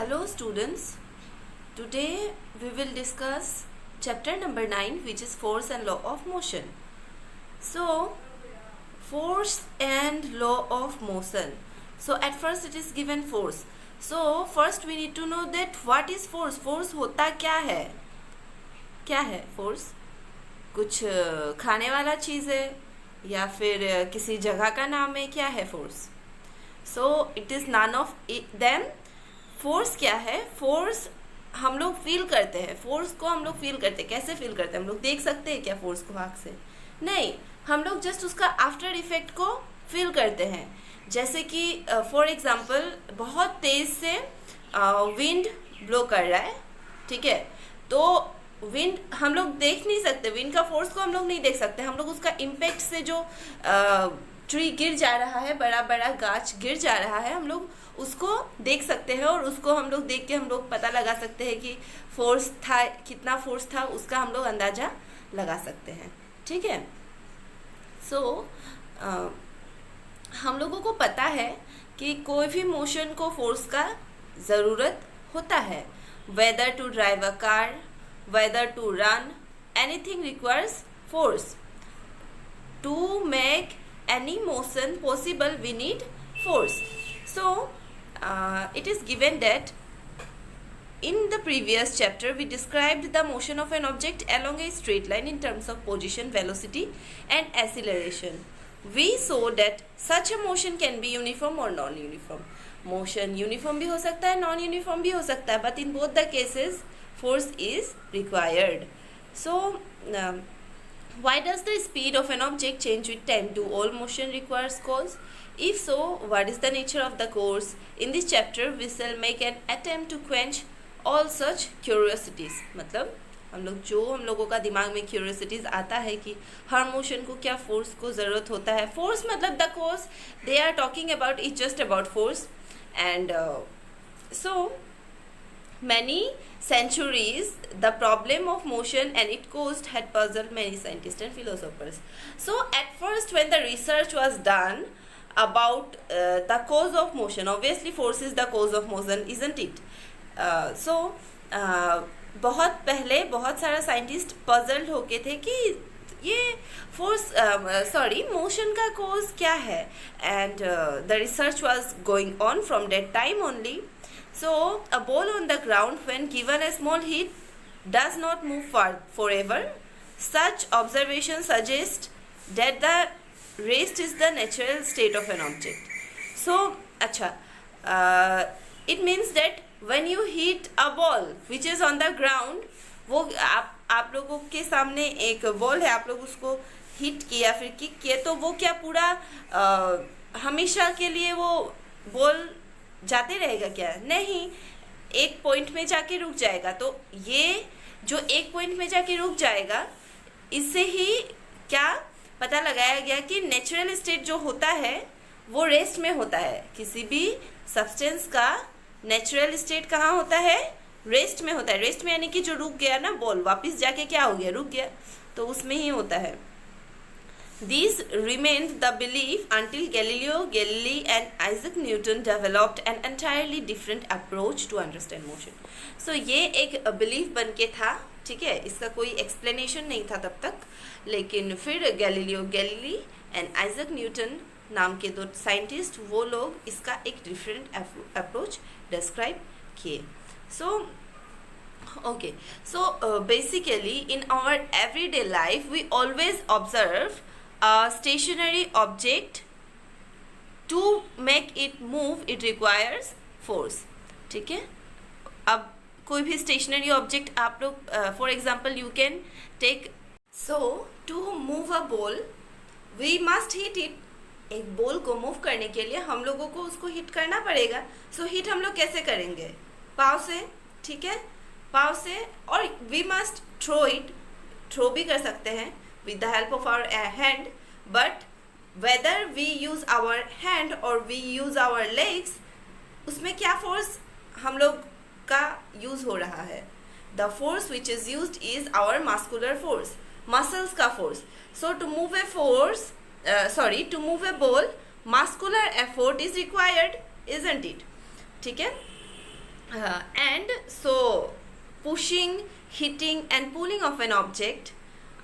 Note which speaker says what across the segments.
Speaker 1: Hello students, today we will discuss chapter number 9, which is force and law of motion. So, force and law of motion. So at first it is given force. So first we need to know that what is force. Force होता क्या है? क्या है force? कुछ खाने वाला चीज़ है या फिर किसी जगह का नाम है? क्या है force? So it is none of them. Force क्या है? फोर्स हम लोग फील करते हैं, फोर्स को हम लोग फील करते हैं. कैसे फील करते हैं? हम लोग देख सकते हैं क्या फोर्स को आँख से? नहीं, हम लोग जस्ट उसका आफ्टर इफेक्ट को फील करते हैं. जैसे कि फॉर एग्जांपल बहुत तेज से विंड ब्लो कर रहा है, ठीक है, तो विंड हम लोग देख नहीं सकते, विंड का फोर्स को हम लोग नहीं देख सकते. हम लोग उसका इम्पैक्ट से जो ट्री गिर जा रहा है, बड़ा बड़ा गाछ गिर जा रहा है, हम लोग उसको देख सकते हैं और उसको हम लोग देख के हम लोग पता लगा सकते हैं कि फोर्स था, कितना फोर्स था, उसका हम लोग अंदाज़ा लगा सकते हैं. ठीक है. सो हम लोगों को पता है कि कोई भी मोशन को फोर्स का ज़रूरत होता है. Whether to drive a car, whether to run, anything requires force. To make any motion possible we need force. So it is given that in the previous chapter we described the motion of an object along a straight line in terms of position, velocity and acceleration. We saw that such a motion can be uniform or non-uniform. Motion uniform भी हो सकता है, non-uniform भी हो सकता है, but in both the cases force is required. So why does the speed of an object change with time? Do all motion requires cause? If so, what is the nature of the cause? In this chapter, we shall make an attempt to quench all such curiosities. मतलब हम लोगों का दिमाग में curiosities आता है कि हर motion को क्या फोर्स को ज़रूरत होता है. फोर्स मतलब the cause they are talking about is just about force. And so many centuries the problem of motion and its cause had puzzled many scientists and philosophers. So at first when the research was done about the cause of motion, obviously force is the cause of motion, isn't it? बहुत पहले बहुत सारा scientist puzzled होके थे कि ये force motion का cause क्या है. And the research was going on from that time only. So, a ball on the ground when given a small heat does not move forever. Such observations suggest that the rest is the natural state of an object. So, it means that when you hit a ball which is on the ground, वो आप लोगों के सामने एक ball है, आप लोग उसको हिट किया फिर किक किया, तो वो क्या पूरा हमेशा के लिए वो बॉल जाते रहेगा क्या? नहीं, एक पॉइंट में जाके रुक जाएगा. तो ये जो एक पॉइंट में जाके रुक जाएगा, इससे ही क्या पता लगाया गया कि नेचुरल स्टेट जो होता है वो रेस्ट में होता है. किसी भी सब्सटेंस का नेचुरल स्टेट कहाँ होता है? रेस्ट में होता है. रेस्ट में यानी कि जो रुक गया ना बॉल, वापस जाके क्या हो गया? रुक गया. तो उसमें ही होता है. These remained the belief until Galileo Galilei and Isaac Newton developed an entirely different approach to understand motion. So ये एक belief बन के था, ठीक है, इसका कोई explanation नहीं था तब तक. लेकिन फिर Galileo Galilei and Isaac Newton नाम के दो साइंटिस्ट, वो लोग इसका एक different approach describe किए. So basically in our everyday life we always observe a stationary object. To make it move it requires force. ठीक है. अब कोई भी स्टेशनरी ऑब्जेक्ट आप लोग for example you can take. So to move a ball we must hit it. एक ball को move करने के लिए हम लोगों को उसको हिट करना पड़ेगा. सो हिट हम लोग कैसे करेंगे? पाँव से. ठीक है, पाँव से. और we must throw it. Throw भी कर सकते हैं with the help of our hand, but whether we use our hand or we use our legs, उसमें क्या force हम लोग का use हो रहा है? The force which is used is our muscular force, muscles का force. So to move a ball, muscular effort is required, isn't it? ठीक है. And so pushing, hitting and pulling of an object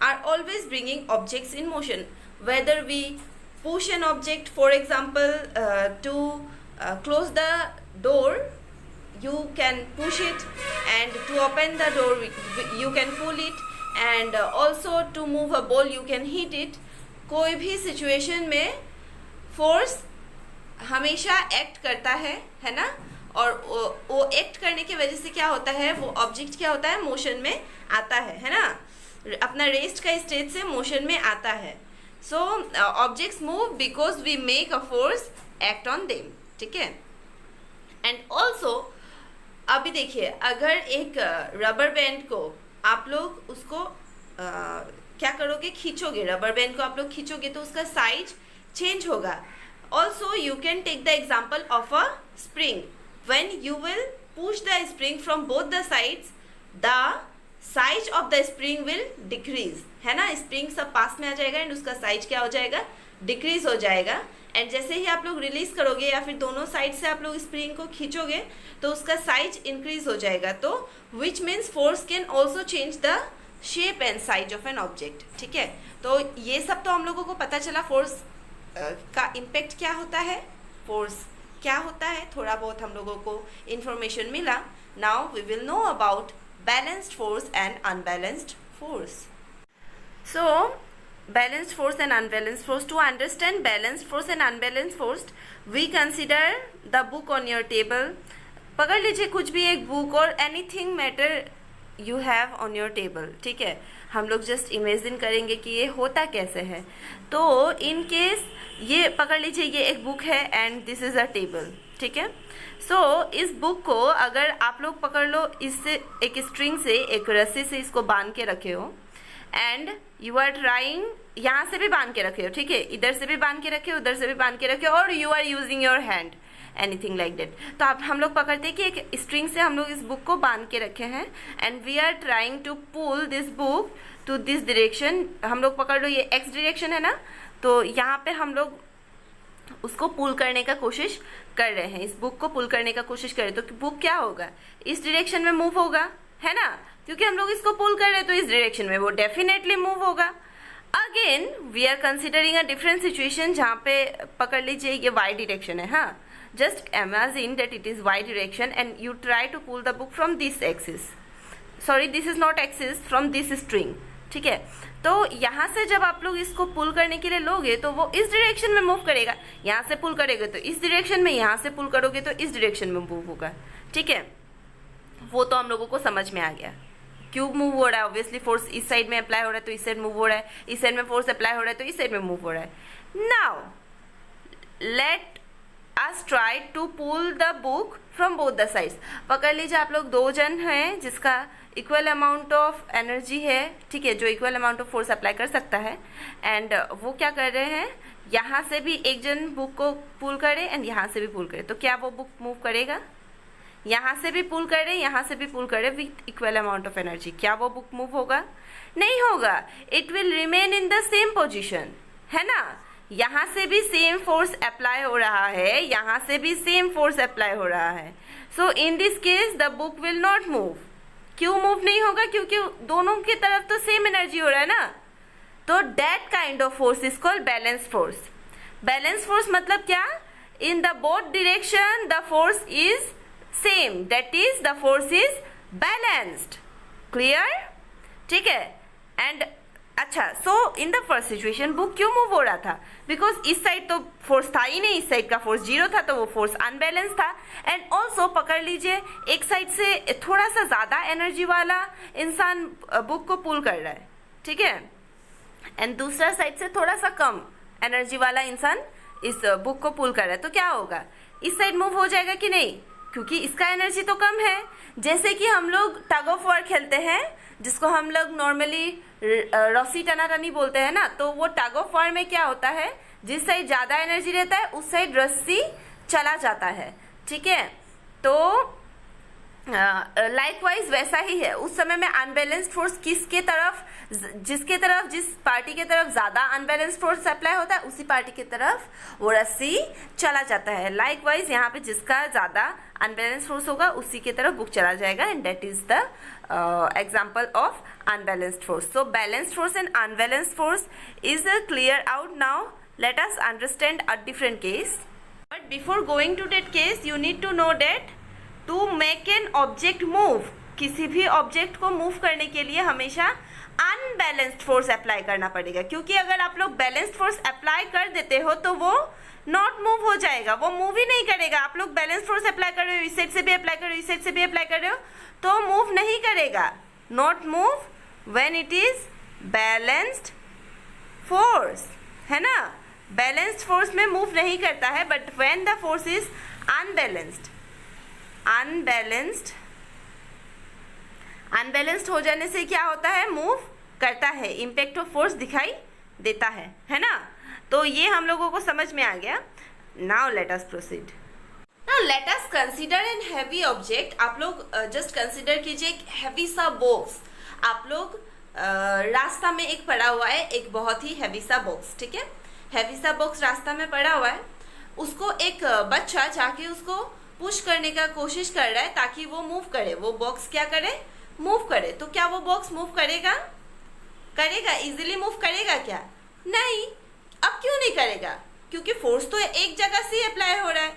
Speaker 1: are always bringing objects in motion. Whether we push an object, for example, to close the door, you can push it, and to open the door you can pull it, and also to move a ball you can hit it. कोई भी situation में force हमेशा act करता है ना, और वो act करने की वजह से क्या होता है, वो ऑब्जेक्ट क्या होता है, मोशन में आता है ना, अपना रेस्ट का स्टेट से मोशन में आता है. So objects move because we make a force act on them. ठीक है. एंड ऑल्सो अभी देखिए, अगर एक रबर बैंड को आप लोग उसको क्या करोगे, खींचोगे, रबर बैंड को आप लोग खींचोगे तो उसका साइज चेंज होगा. Also you can take the example of a spring. When you will push the spring from both the sides, the size of the spring will decrease, है ना. स्प्रिंग सब पास में आ जाएगा एंड उसका साइज क्या हो जाएगा, डिक्रीज हो जाएगा. एंड जैसे ही आप लोग रिलीज करोगे या फिर दोनों साइड से आप लोग स्प्रिंग को खींचोगे तो उसका साइज इंक्रीज हो जाएगा. तो which means force can also change the shape and size of an object. ठीक है. तो ये सब तो हम लोगों को पता चला फोर्स का इम्पेक्ट क्या होता है, फोर्स क्या होता है, थोड़ा बहुत हम लोगों को इंफॉर्मेशन मिला. Now we will know about balanced force and unbalanced force. So balanced force and unbalanced force. To understand balanced force and unbalanced force, we consider the book on your table. पकड़ लीजिए कुछ भी एक book और anything matter you have on your table. ठीक है. हम लोग जस्ट इमेजिन करेंगे कि ये होता कैसे है. तो इन केस ये पकड़ लीजिए, ये एक बुक है and this is a table. ठीक है. सो इस बुक को अगर आप लोग पकड़ लो, इससे एक स्ट्रिंग से, एक रस्सी से इसको बांध के रखे हो एंड यू आर ट्राइंग, यहाँ से भी बांध के रखे हो. ठीक है. इधर से भी बांध के रखे हो, उधर से भी बांध के रखे हो, और you are using your hand, anything like that. तो आप हम लोग पकड़ते हैं कि एक स्ट्रिंग से हम लोग इस बुक को बांध के रखे हैं and we are trying to pull this book to this direction. हम लोग पकड़ लो, ये एक्स डायरेक्शन है ना, तो यहाँ पे हम लोग उसको पुल करने का कोशिश कर रहे हैं, इस बुक को पुल करने का कोशिश कर रहे हैं. तो बुक क्या होगा, इस डायरेक्शन में मूव होगा, है ना, क्योंकि हम लोग इसको पुल कर रहे हैं तो इस डायरेक्शन में वो डेफिनेटली मूव होगा. Again we are considering a different situation जहाँ पे पकड़ लीजिए ये वाई डायरेक्शन है. हाँ, just imagine that it is Y direction and you try to pull the book from this axis, sorry this is not axis, from this string. ठीक है. तो यहाँ से जब आप लोग इसको पुल करने के लिए लोगे तो वो इस डायरेक्शन में मूव करेगा. यहाँ से पुल करेगा तो इस डायरेक्शन में, यहाँ से पुल करोगे तो इस डायरेक्शन में मूव होगा. ठीक है. वो तो हम लोगों को समझ में आ गया क्यों मूव हो रहा है. ऑब्वियसली फोर्स इस साइड में अप्लाई हो रहा है तो इस साइड मूव हो रहा है, इस साइड में फोर्स अप्लाई हो रहा है तो इस साइड में मूव हो रहा है. Now let us try to pull the book from both the sides. पकड़ लीजिए आप लोग दो जन हैं जिसका इक्वल अमाउंट ऑफ एनर्जी है. ठीक है. जो equal amount of force apply कर सकता है एंड वो क्या कर रहे हैं, यहाँ से भी एक जन बुक को पुल करे एंड यहाँ से भी पुल करे. तो क्या वो बुक मूव करेगा, यहाँ से भी पुल करे, यहाँ से भी पुल करे with equal amount of energy, क्या वो बुक मूव होगा, नहीं होगा. It will remain in the same position, है ना. यहाँ से भी सेम फोर्स अप्लाई हो रहा है, यहाँ से भी सेम फोर्स अप्लाई हो रहा है. So in this case the book will not move. क्यों मूव नहीं होगा, क्योंकि दोनों की तरफ तो सेम एनर्जी हो रहा है ना. तो that kind of force is called balance force. Balance force मतलब क्या, in the both direction the force is same, that is the force is balanced. Clear. ठीक है. एंड अच्छा, so in the first situation book क्यों move हो रहा था, because इस साइड तो फोर्स था ही नहीं, इस साइड का फोर्स 0 था तो वो फोर्स अनबैलेंस था. एंड ऑल्सो पकड़ लीजिए एक साइड से थोड़ा सा ज्यादा एनर्जी वाला इंसान बुक को पुल कर रहा है. ठीक है. एंड दूसरा साइड से थोड़ा सा कम एनर्जी वाला इंसान इस बुक को पुल कर रहा है. तो क्या होगा, इस साइड मूव हो जाएगा कि नहीं, क्योंकि इसका एनर्जी तो कम है. जैसे कि हम लोग टग ऑफ वॉर खेलते हैं, जिसको हम लोग नॉर्मली रस्सी टनाटनी बोलते हैं ना. तो वो टग ऑफ वॉर में क्या होता है, जिस साइड ज़्यादा एनर्जी रहता है उस साइड रस्सी चला जाता है. ठीक है. तो लाइकवाइज वैसा ही है, उस समय में अनबैलेंस्ड फोर्स किसके तरफ, जिस पार्टी के तरफ ज़्यादा अनबैलेंस्ड फोर्स अप्लाई होता है उसी पार्टी की तरफ वो रस्सी चला जाता है। लाइकवाइज यहाँ पे जिसका ज़्यादा अनबैलेंस्ड फोर्स होगा उसी की तरफ बुक चला जाएगा, and that is the example of unbalanced force. So balanced force and unbalanced force is clear out now. Let us understand a different case. But before going to that case, you need to know that to make an object move, किसी भी object को move करने के लिए हमेशा unbalanced force apply करना पड़ेगा, क्योंकि अगर आप लोग बैलेंस्ड फोर्स अप्लाई कर देते हो तो वो नॉट मूव हो जाएगा, वो मूव ही नहीं करेगा। आप लोग बैलेंस फोर्स अप्लाई कर रहे हो, इस साइड से भी अप्लाई कर रहे हो, इस साइड से भी अप्लाई कर रहे हो, तो मूव नहीं करेगा। Not move when it is balanced force, है ना। बैलेंस्ड फोर्स में मूव नहीं करता है, but when the force is unbalanced हो जाने से क्या होता है, मूव करता है, इम्पैक्ट ऑफ फोर्स दिखाई देता है ना। तो ये हम लोगों को समझ में आ गया। नाउ लेट अस proceed. Now let us consider N heavy object. आप लोग जस्ट कंसीडर कीजिए एक हैवी सा बॉक्स, आप लोग रास्ता में एक पड़ा हुआ है, एक बहुत ही हैवी सा बॉक्स, ठीक है। हैवी सा बॉक्स रास्ता में पड़ा हुआ है, उसको एक बच्चा जाके उसको पुश करने का कोशिश कर रहा है ताकि वो मूव करे, वो बॉक्स क्या करे, मूव करे। तो क्या वो बॉक्स मूव करेगा, इजीली मूव करेगा क्या? नहीं। अब क्यों नहीं करेगा? क्योंकि फोर्स तो एक जगह से अप्लाई हो रहा है।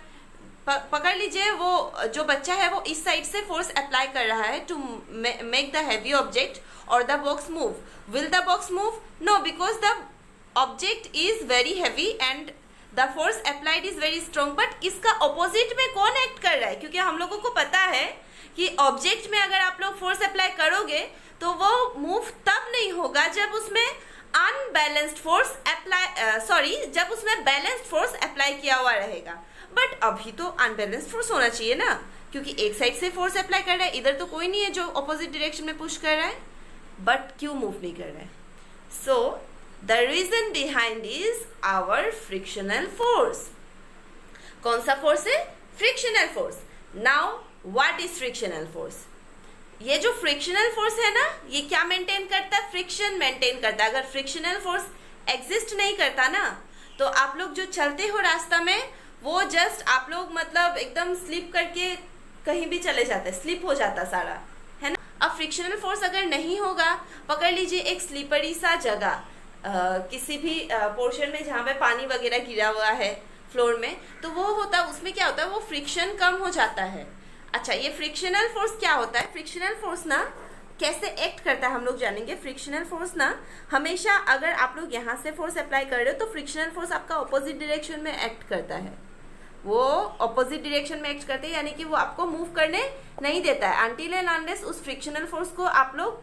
Speaker 1: पकड़ लीजिए, वो जो बच्चा है वो इस साइड से फोर्स अप्लाई कर रहा है to make the heavy object और the box move. Will the box move? No, because the object is very heavy and the force applied is very strong. But इसका ऑपोजिट में कौन act कर रहा है? क्योंकि हम लोगों को पता है कि ऑब्जेक्ट में अगर आप लोग फोर्स अप्लाई करोगे तो वो मूव तब नहीं होगा जब उसमें अनबैलेंस्ड फोर्स जब उसमें बैलेंस्ड फोर्स अप्लाई किया हुआ रहेगा। बट अभी तो अनबैलेंस्ड फोर्स होना चाहिए ना, क्योंकि एक साइड से फोर्स अप्लाई कर रहा है, इधर तो कोई नहीं है जो ऑपोजिट डायरेक्शन में पुश कर रहा है, बट क्यों मूव नहीं कर रहा है? So the reason behind is our frictional force. कौन सा फोर्स है? Frictional force. Now what is frictional force? ये जो फ्रिक्शनल फोर्स है ना, ये क्या मेंटेन करता है? फ्रिक्शन मेंटेन करता है। अगर फ्रिक्शनल फोर्स एग्जिस्ट नहीं करता ना, तो आप लोग जो चलते हो रास्ता में, वो जस्ट आप लोग मतलब एकदम स्लिप करके कहीं भी चले जाते, स्लिप हो जाता सारा, है ना। अब फ्रिक्शनल फोर्स अगर नहीं होगा, पकड़ लीजिए एक स्लिपरी सा जगह, किसी भी पोर्शन में जहाँ पे पानी वगैरह गिरा हुआ है फ्लोर में, तो वो होता है, उसमें क्या होता है, वो फ्रिक्शन कम हो जाता है। अच्छा, ये फ्रिक्शनल फोर्स क्या होता है? फ्रिक्शनल फोर्स ना कैसे एक्ट करता है हम लोग जानेंगे। फ्रिक्शनल फोर्स ना हमेशा, अगर आप लोग यहाँ से फोर्स अप्लाई कर रहे हो तो फ्रिक्शनल फोर्स आपका ऑपोजिट डायरेक्शन में एक्ट करता है, वो ऑपोजिट डायरेक्शन में एक्ट करते हैं, यानी कि वो आपको मूव करने नहीं देता है अनटिल एंड अनलेस उस फ्रिक्शनल फोर्स को आप लोग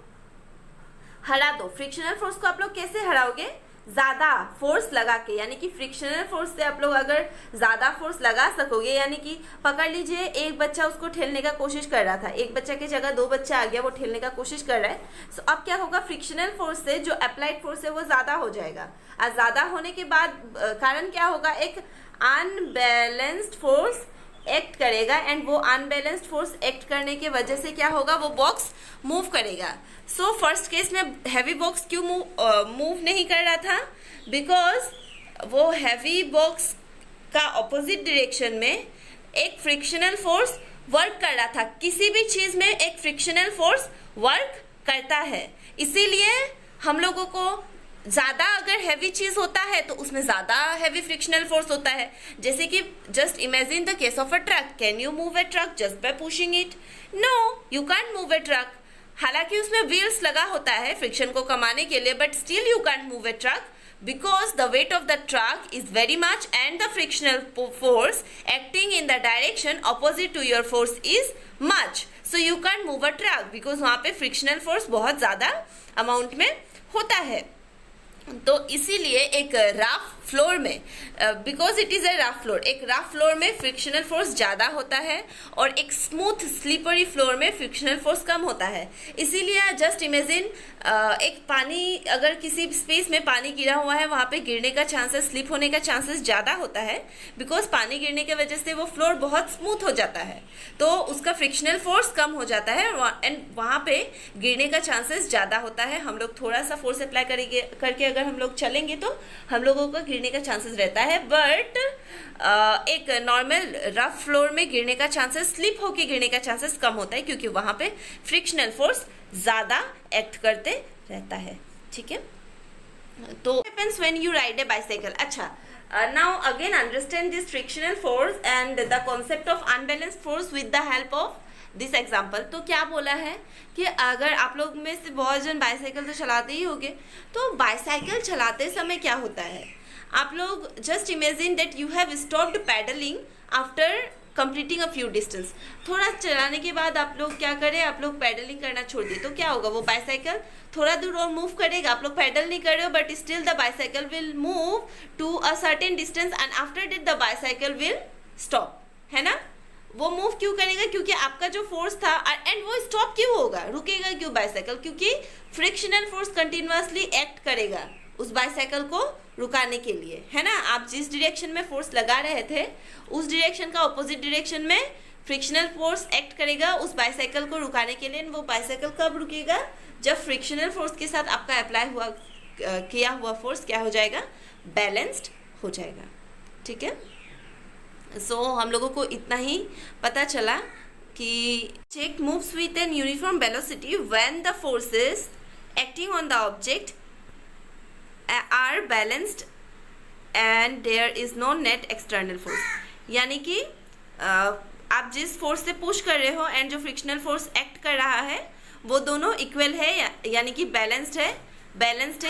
Speaker 1: हरा दो। फ्रिक्शनल फोर्स को आप लोग कैसे हराओगे? ज्यादा फोर्स लगा के, यानी कि फ्रिक्शनल फोर्स से आप लोग अगर ज्यादा फोर्स लगा सकोगे, यानी कि पकड़ लीजिए एक बच्चा उसको ठेलने का कोशिश कर रहा था, एक बच्चा की जगह दो बच्चा आ गया, वो ठेलने का कोशिश कर रहा है। सो अब क्या होगा? फ्रिक्शनल फोर्स से जो अप्लाइड फोर्स है वो ज्यादा हो जाएगा, और ज्यादा होने के बाद कारण क्या होगा? एक अनबैलेंस्ड फोर्स एक्ट करेगा, एंड वो अनबैलेंस्ड फोर्स एक्ट करने के वजह से क्या होगा? वो बॉक्स मूव करेगा। सो फर्स्ट केस में हैवी बॉक्स क्यों मूव नहीं कर रहा था? बिकॉज वो हैवी बॉक्स का ऑपोजिट डायरेक्शन में एक फ्रिक्शनल फोर्स वर्क कर रहा था। किसी भी चीज में एक फ्रिक्शनल फोर्स वर्क करता है, इसीलिए हम लोगों को ज्यादा अगर हैवी चीज होता है तो उसमें ज्यादा हैवी फ्रिक्शनल फोर्स होता है। जैसे कि just imagine the case of a truck. Can you move a truck just by pushing it? No, you can't move a truck. हालांकि उसमें व्हील्स लगा होता है फ्रिक्शन को कमाने के लिए, but still you can't move a truck because the weight of the truck is very much and the frictional force acting in the direction opposite to your force is much, so you can't move a truck because वहाँ पे frictional force बहुत ज़्यादा amount में होता है। तो इसीलिए एक रफ फ्लोर में, because it is a rough floor, एक रफ फ्लोर में फ्रिक्शनल फोर्स ज़्यादा होता है और एक स्मूथ स्लीपरी फ्लोर में फ्रिक्शनल फोर्स कम होता है। इसीलिए जस्ट इमेजिन एक पानी, अगर किसी स्पेस में पानी गिरा हुआ है वहाँ पे गिरने का चांसेस, स्लिप होने का चांसेस ज़्यादा होता है, बिकॉज पानी गिरने की वजह से वो फ्लोर बहुत स्मूथ हो जाता है, तो उसका फ्रिक्शनल फोर्स कम हो जाता है एंड वहाँ पे गिरने का चांसेस ज़्यादा होता है। हम लोग थोड़ा सा फोर्स अप्लाई करके अगर हम लोग चलेंगे तो हम लोगों का गिरने का चांसेस रहता है, बट एक नॉर्मल रफ फ्लोर में गिरने का चांसेस, स्लिप होके गिरने का चांसेस कम होता है, क्योंकि वहाँ पे फ्रिक्शनल फोर्स ज़्यादा एक्ट करते रहता है। ठीक है, तो happens when you ride a bicycle. अच्छा, now again understand this frictional force and the concept of unbalanced force with the help of this example. तो क्या बोला है कि अगर आप लोग में से बहुत जन बाइसाइकिल तो चलाते ही होंगे, तो बाइसाइकिल चलाते समय क्या होता है, आप लोग just imagine that you have stopped pedalling after completing a few distance. थोड़ा चलाने के बाद आप लोग क्या करें, आप लोग पैडलिंग करना छोड़ दिए, तो क्या होगा, वो बाइसाइकिल थोड़ा दूर और मूव करेगा। आप लोग पैडल नहीं कर रहे हो, but still the bicycle will move to a certain distance and after that the bicycle will stop, है ना। वो मूव क्यों करेगा, क्योंकि आपका जो फोर्स था, एंड वो स्टॉप क्यों होगा, रुकेगा क्यों बाइसाइकिल, क्योंकि फ्रिक्शनल फोर्स कंटिन्यूअसली एक्ट करेगा उस बाइसाइकिल को रुकाने के लिए, है ना। आप जिस डायरेक्शन में फोर्स लगा रहे थे उस डायरेक्शन का ऑपोजिट डायरेक्शन में फ्रिक्शनल फोर्स एक्ट करेगा उस बाइसाइकिल को रुकाने के लिए। वो बाइसाइकिल कब रुकेगा, जब फ्रिक्शनल फोर्स के साथ आपका अप्लाई हुआ किया हुआ फोर्स क्या हो जाएगा, बैलेंस्ड हो जाएगा। ठीक है, सो हम लोगों को इतना ही पता चला कि object moves with an uniform velocity when the forces acting on the object are balanced and there is no net external force। यानी कि आप जिस फोर्स से पुश कर रहे हो एंड जो फ्रिक्शनल फोर्स एक्ट कर रहा है वो दोनों इक्वल है, यानी कि बैलेंस्ड है।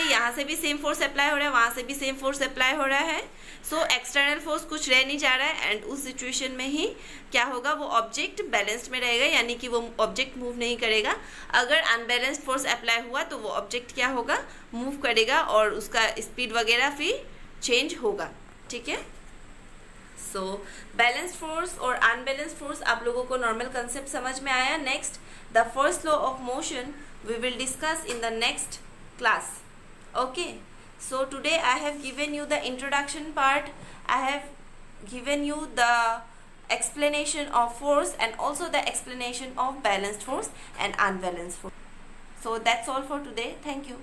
Speaker 1: यहाँ से भी सेम फोर्स अप्लाई हो रहा है, वहाँ से भी सेम फोर्स अप्लाई हो रहा है। सो एक्सटर्नल फोर्स कुछ रह नहीं जा रहा है एंड उस सिचुएशन में ही क्या होगा, वो ऑब्जेक्ट बैलेंस्ड में रहेगा, यानी कि वो ऑब्जेक्ट मूव नहीं करेगा। अगर अनबैलेंस्ड फोर्स अप्लाई हुआ तो वो ऑब्जेक्ट क्या होगा, मूव करेगा और उसका स्पीड वगैरह फिर चेंज होगा। ठीक है, सो बैलेंस्ड फोर्स और अनबैलेंस्ड फोर्स आप लोगों को नॉर्मल कंसेप्ट समझ में आया। Next, the first law of motion we will discuss in the next class. Okay, so today I have given you the introduction part, I have given you the explanation of force and also the explanation of balanced force and unbalanced force. So that's all for today. Thank you.